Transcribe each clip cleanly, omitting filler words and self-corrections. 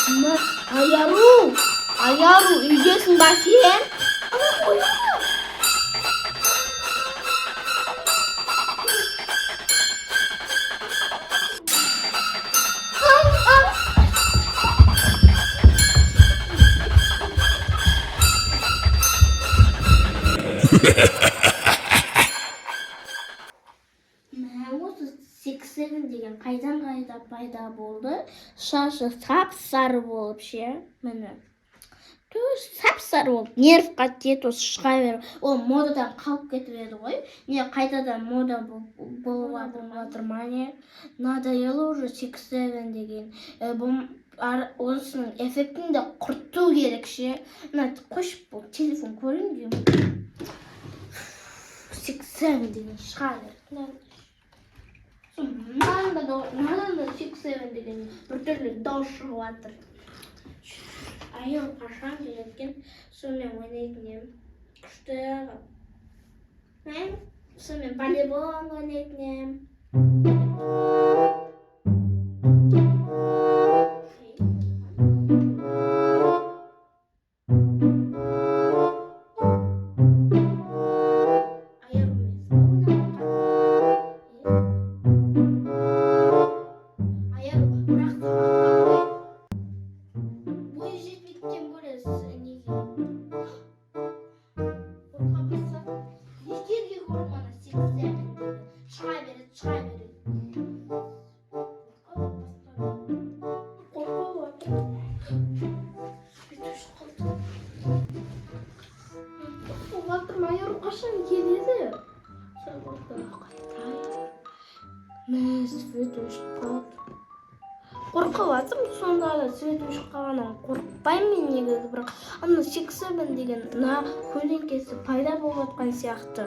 Ayarу, үйдесің ба сен? Осы 6-7 деген қайда пайда болды? Шашы сап-сары болып ше, міне. Сап-сары болып, нервқа тиеді, осы шыға беріп, ол модадан қалып кетіп еді ғой. Не қайтадан мода болып жатыр ма не? Надоело уже 6-7 деген. Осының эффектін де құрту керек ше. Қойшып бұл телефон көрейін деймін. 6-7 деген шыға беріп. Надан да 6-7 деген бір түрлі дауыс шығып жатыр. Аяу қашан келеткен, сонымен ойнайтын ем. Күшті ағып. Сонымен волейбол ойнайтын ем. Қашан келеді? Свет өшіп қалды. Қорқып жатырмын, сонда да свет өшіп қалғаннан қорықпаймын мен негізі, бірақ ана 6-7 деген көлеңкесі пайда болып жатқан сияқты.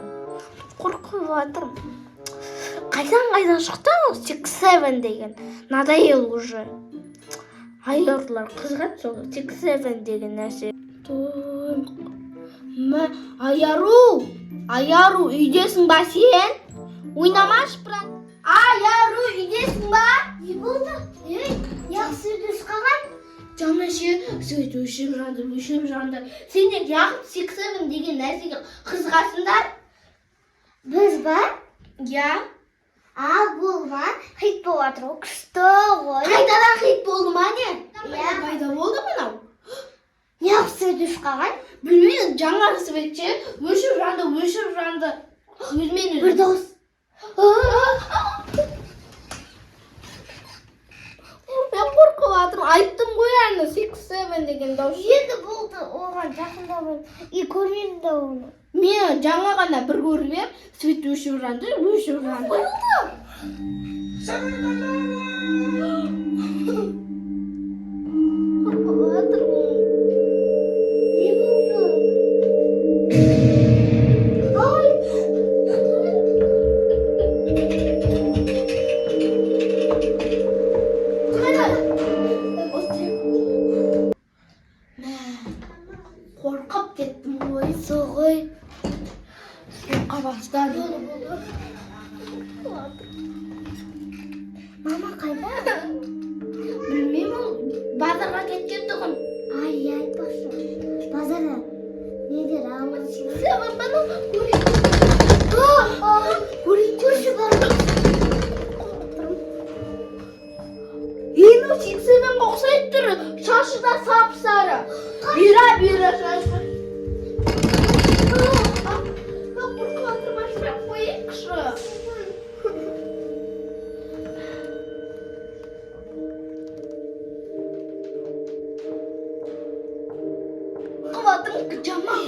Қорқып жатырмын. Қайдан шықты 6-7 деген? Надоел уже. Айырлар қызғат сол 6-7 деген нәрсе. Ayarу, үйдесің ба сен? Ойнамашы, брат. Ayarу, үйдесің ба? Не болды? Яқсы өтіш қаған? Жаны ше, сөйт өшіп жанды. Сендер яғып 6-7 деген нәрсеге қызғасыңдар? Біз ба? Я. Бұл ма? Хит болып жатыр, ол күшті ғой. Қайтадан хит болды ма не? Пайда болды мынау? Яқсы өтіш қаған? Білмейді, жаңа светше, өшіп жанды. Өзімен Бір дауыс. Мен қорқып жатырмын, айттым ғой әні 6-7 деген дауыс. Енді болды, оған жақында болды. Көрмейді да оны. Мен жаңа ғана бір көріп ем, свет өшіп жанды. Қорқып кеттім ғой, соғой. Қорқа бастады. Мама қайда? Білмеймін, базарға кеткен тұғын. Айтпашы. Базарға недер алып? Сен бана көрейін. Көрші бар. Ені 6-7 ұқсайды түрі, шашы да сап-сары. Бира шашы. Қорқып отырмаш, бірақ қойықшы. Қыватым жаман.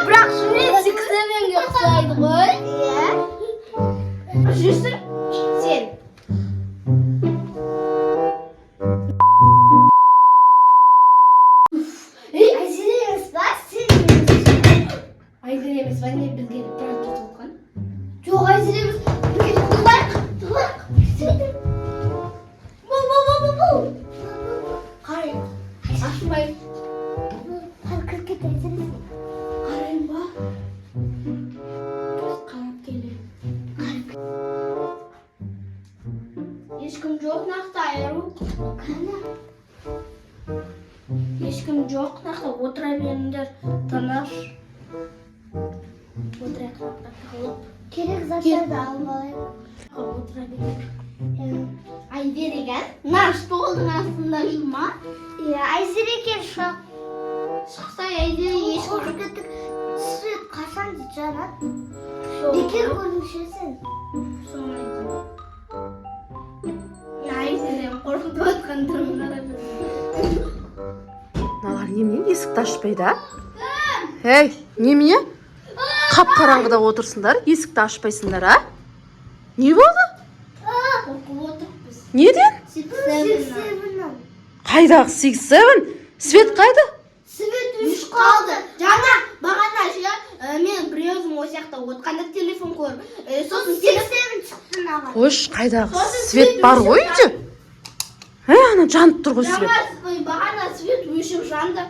Бірақ шынымен 6-7-ге ұқсайды ғой. Жүрсің сен Кәне бізге правда толған. Жоқ, Айзереміз. Бірге тұрайық. Бұл. Қарай. Ашпай. Кіріп кет, Айзерем. Қарайын ба? Қарап келе. Ешкім жоқ нақты айыру. Ешкім жоқ нақты отыра беріңдер. Тыныш. Отыра қылып. Керек заттарды алып алайық. Отыра беріңдер. Айзереген нар столдың астында жүрма. Айзереге шық. Шықса Айзере ешкім. Қорқыттық. Свет қашан дейді жанат? Бекер көріншесін. Соны айтам. Айзерем қорқытып отқан түрін қарап. Мыналар немене есікті ашпайды, а? Ей, немене? Қап-қараңғыда отырсыңдар, есікті ашпайсыңдар, а? Не болды? Қорқып отырмыз. Неден? Сексевіннің. Қайдағы 6-7? Свет қайда? Свет Үш қалды. Жаңа бағана ше мен біреудің о сияқты отқанда телефон көріп. Сосын сексевін шықты наған. Қош, қайдағы свет бар ғой үйде? Ана жанып тұр ғой свет. жаңа бағана свет өшіп жанды.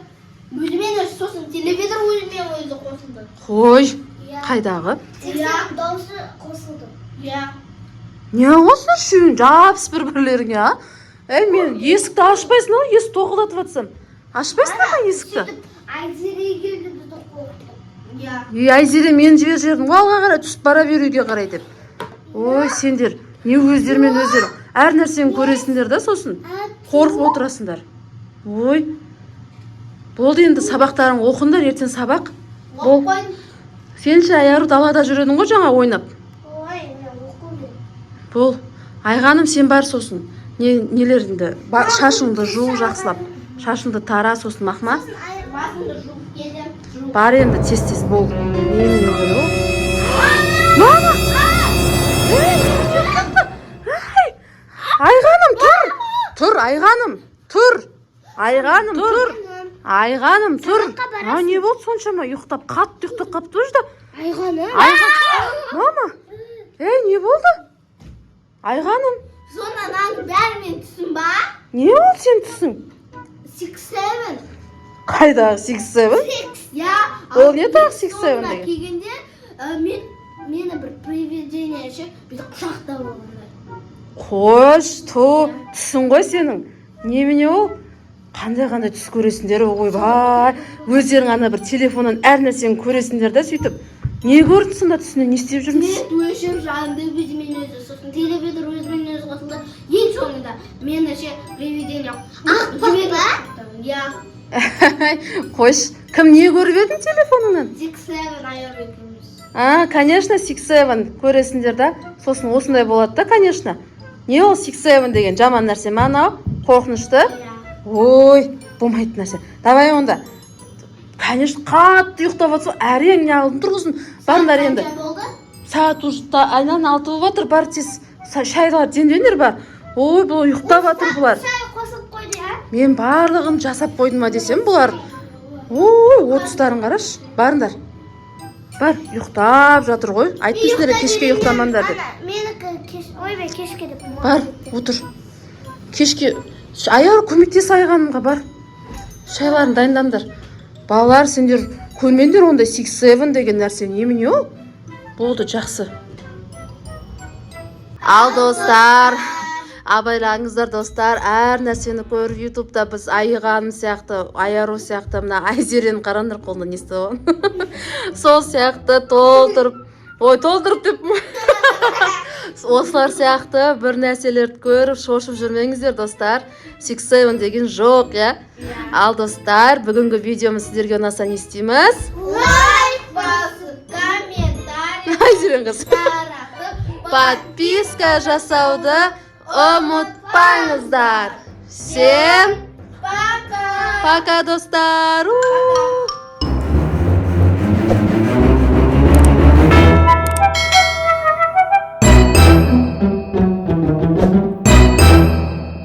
Өзімен өзі сосын телевизор өзімен өзі қосылды. Қой, қайдағы? Сексевін дауысы қосылды. Иә. Не осы үшеуін жабыс бір-бірлеріңе, а? Мен есікті ашпайсың ғой, есік тоқылдатып атсам. Ашпайсың ба есікті? Айзереге бізді қорқытты. Иә. Айзере мен жібер жердің алға қарай түсіп бара беруге қарай деп. Ой, сендер не өздерімен өздері әр нәрсені көресіңдер да сосын қорқып отырасыңдар. Ой, болды енді сабақтарың оқыңдар, ертең сабақ. Бол. Сен ше Айару далада жүредің ғой жаңа ойнап. Ой, мен оқуым. Бол. Айғаным сен бар сосын. Нелеріңді, шашыңды жу жақсылап. Шашыңды тара сосын мақма. Басыңды жуып келем. Бар енді тез-тез бол. Немене болды ғой? Мама! Айғаным, тұр! Тұр, Айғаным, тұр! Айғаным, тұр! Айғаным, тұр! Не болды соншама? Ұйықтап, қатты ұйықтап қапты өжді. Айғаным. Мама! Не болды? Айғаным, Сонан бәрімен түсін ба? не болды сен түсің? 6-7. Қайдағы 6-7? Я. Ол не тағы 6-7 деген? Келгенде мені бір привидение ше бүйтіп құшақтап алғандай. Қош, түсің ғой сенің. Немене ол? Қандай түс көресіңдер ғой, бай. Өздерің ана бір телефоннан әр нәрсені көресіңдер да сөйтіп. Не көрдің сонда түсіне, не істеп жүрміз? Свет өшіп жанды өзімен өзі, сосын телевизор өзімен өзі қосылды. Ең соңында мені ше привидение Қош, кім не көріп едің телефоныңнан? 6-7 айыр екенбіз. Конечно, 6-7 көресіңдер да. Сосын осындай болады да, конечно. Не ол 6-7 деген жаман нәрсе ма анау? Қорқынышты? Ой, болмайтын нәрсе. Давай онда. Конечно, қатты ұйықтап жатсың, әрең не алдын тұрғызын. Барындар енді. Сағат ұжытта айнан 6 болып жатыр, бар тез шайға дендендер бар. Ой, бұл ұйықтап жатыр бұлар. Шай қосып қойды, а? Мен барлығын жасап қойдым ма десем, бұлар. Ой, 30-тарын қараш, барындар. Бар, ұйықтап жатыр ғой. Айтпайсыңдар кешке ұйықтамаңдар деп. Менікі ойбай кешке деп. Бар, отыр. Кешке Айар көмектес Айғанымға, бар. Шайларын дайындаңдар. Балалар, сендер көрмеңдер ондай 6-7 деген нәрсе. Немене ол? Болды, жақсы. Ал достар, абайлаңыздар достар, әр нәрсені көріп ютубта біз Айғаным сияқты, Айару сияқты, мына Айзерені қараңдар қолында не істеп. Сол сияқты толтырып деп осылар сияқты бір нәрселерді көріп шошып жүрмеңіздер достар. 6-7 деген жоқ, я? Ал достар, бүгінгі видеомыз сіздерге ұнаса не істейміз? Лайк басып, комментарий Айзерен таратып, подписка жасауды ұмытпаңыздар. Всем пока! пока достар.